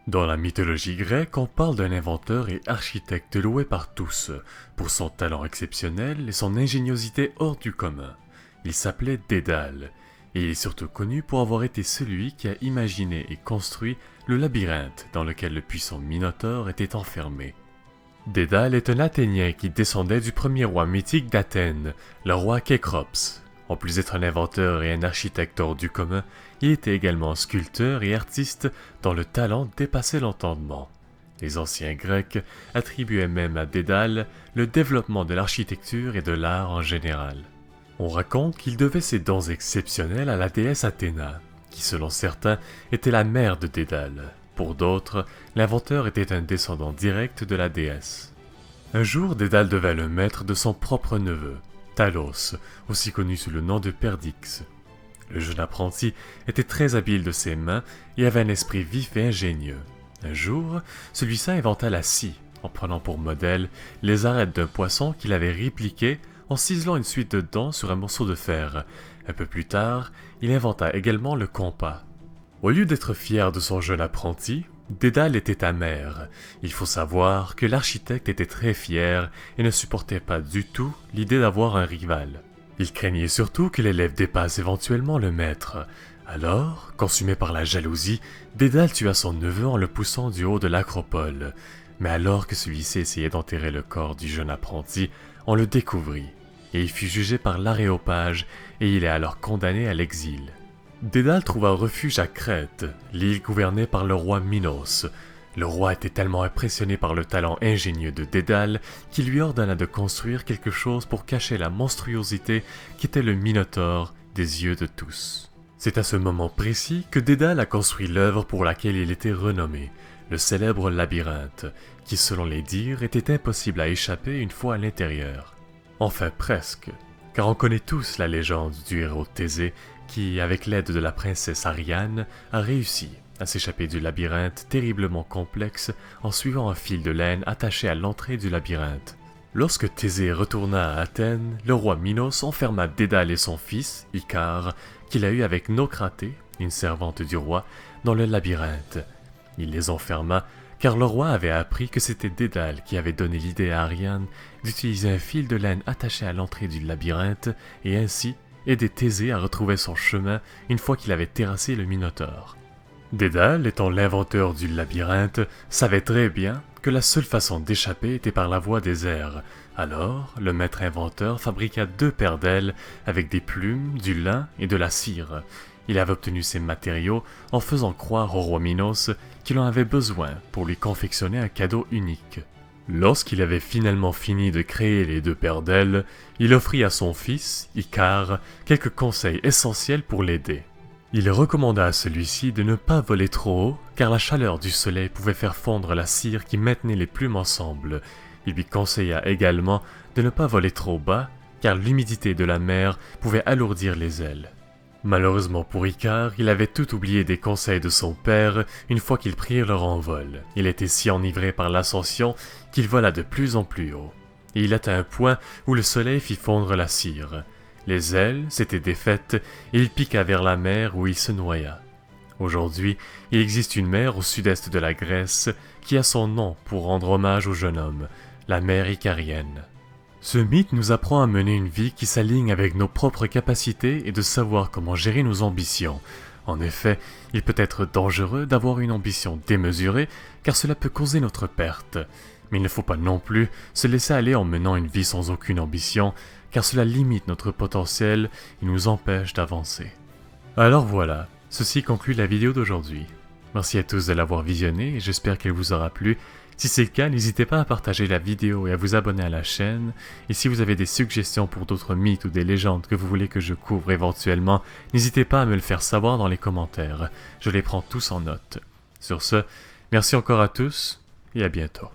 Dans la mythologie grecque, on parle d'un inventeur et architecte loué par tous, pour son talent exceptionnel et son ingéniosité hors du commun. Il s'appelait Dédale, et il est surtout connu pour avoir été celui qui a imaginé et construit le labyrinthe dans lequel le puissant Minotaure était enfermé. Dédale est un Athénien qui descendait du premier roi mythique d'Athènes, le roi Kékrops. En plus d'être un inventeur et un architecte hors du commun, il était également sculpteur et artiste dont le talent dépassait l'entendement. Les anciens Grecs attribuaient même à Dédale le développement de l'architecture et de l'art en général. On raconte qu'il devait ses dons exceptionnels à la déesse Athéna, qui selon certains était la mère de Dédale. Pour d'autres, l'inventeur était un descendant direct de la déesse. Un jour, Dédale devint le maître de son propre neveu, Talos, aussi connu sous le nom de Perdix. Le jeune apprenti était très habile de ses mains et avait un esprit vif et ingénieux. Un jour, celui-ci inventa la scie, en prenant pour modèle les arêtes d'un poisson qu'il avait répliqué en ciselant une suite de dents sur un morceau de fer. Un peu plus tard, il inventa également le compas. Au lieu d'être fier de son jeune apprenti, Dédale était amer. Il faut savoir que l'architecte était très fier et ne supportait pas du tout l'idée d'avoir un rival. Il craignait surtout que l'élève dépasse éventuellement le maître. Alors, consumé par la jalousie, Dédale tua son neveu en le poussant du haut de l'acropole. Mais alors que celui-ci essayait d'enterrer le corps du jeune apprenti, on le découvrit, et il fut jugé par l'aréopage, et il est alors condamné à l'exil. Dédale trouva refuge à Crète, l'île gouvernée par le roi Minos. Le roi était tellement impressionné par le talent ingénieux de Dédale qu'il lui ordonna de construire quelque chose pour cacher la monstruosité qu'était le Minotaure des yeux de tous. C'est à ce moment précis que Dédale a construit l'œuvre pour laquelle il était renommé, le célèbre labyrinthe, qui selon les dires était impossible à échapper une fois à l'intérieur. Enfin presque, car on connaît tous la légende du héros Thésée qui, avec l'aide de la princesse Ariane, a réussi à s'échapper du labyrinthe terriblement complexe en suivant un fil de laine attaché à l'entrée du labyrinthe. Lorsque Thésée retourna à Athènes, le roi Minos enferma Dédale et son fils, Icare, qu'il a eu avec Nocratée, une servante du roi, dans le labyrinthe. Il les enferma car le roi avait appris que c'était Dédale qui avait donné l'idée à Ariane d'utiliser un fil de laine attaché à l'entrée du labyrinthe et ainsi aider Thésée à retrouver son chemin une fois qu'il avait terrassé le Minotaure. Dédale, étant l'inventeur du labyrinthe, savait très bien que la seule façon d'échapper était par la voie des airs. Alors, le maître inventeur fabriqua 2 paires d'ailes avec des plumes, du lin et de la cire. Il avait obtenu ces matériaux en faisant croire au roi Minos qu'il en avait besoin pour lui confectionner un cadeau unique. Lorsqu'il avait finalement fini de créer les 2 paires d'ailes, il offrit à son fils, Icare, quelques conseils essentiels pour l'aider. Il recommanda à celui-ci de ne pas voler trop haut, car la chaleur du soleil pouvait faire fondre la cire qui maintenait les plumes ensemble. Il lui conseilla également de ne pas voler trop bas, car l'humidité de la mer pouvait alourdir les ailes. Malheureusement pour Icare, il avait tout oublié des conseils de son père une fois qu'ils prirent leur envol. Il était si enivré par l'ascension qu'il vola de plus en plus haut. Et il atteint un point où le soleil fit fondre la cire. Les ailes s'étaient défaites et il piqua vers la mer où il se noya. Aujourd'hui, il existe une mer au sud-est de la Grèce qui a son nom pour rendre hommage au jeune homme, la mer Icarienne. Ce mythe nous apprend à mener une vie qui s'aligne avec nos propres capacités et de savoir comment gérer nos ambitions. En effet, il peut être dangereux d'avoir une ambition démesurée car cela peut causer notre perte. Mais il ne faut pas non plus se laisser aller en menant une vie sans aucune ambition car cela limite notre potentiel et nous empêche d'avancer. Alors voilà, ceci conclut la vidéo d'aujourd'hui. Merci à tous de l'avoir visionnée et j'espère qu'elle vous aura plu. Si c'est le cas, n'hésitez pas à partager la vidéo et à vous abonner à la chaîne. Et si vous avez des suggestions pour d'autres mythes ou des légendes que vous voulez que je couvre éventuellement, n'hésitez pas à me le faire savoir dans les commentaires. Je les prends tous en note. Sur ce, merci encore à tous et à bientôt.